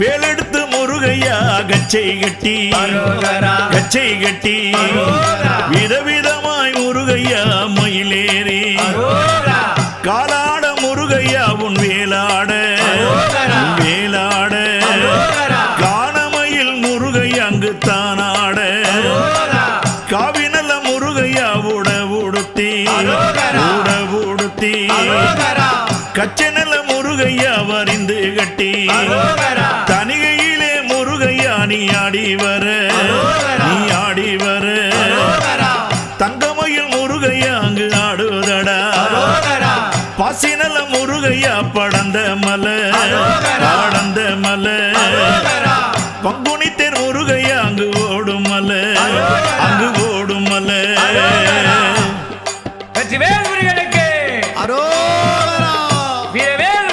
வேலெடுத்து முருகையா கச்சை கட்டி கச்சை கட்டி விதவிதமாய் முருகையா மயிலேறி காலாட முருகையா உன் வேலாட வேலாட காணமையில் முருகையா அங்கு தானாட காவினல முருகையா உடவுடுத்தி உடவுடுத்தி கச்சனல முருகையா வரிந்து கட்டி தனிகையிலே முருகையா நீ ஆடி வர நீ ஆடி வர தங்கமயில் முருகையா அங்கு ஆடுவதடா பாசினல முருகையா படந்த மலை படந்த மலை பங்குனி தேர் முருகையா அங்கு ஓடும் மலை அங்கு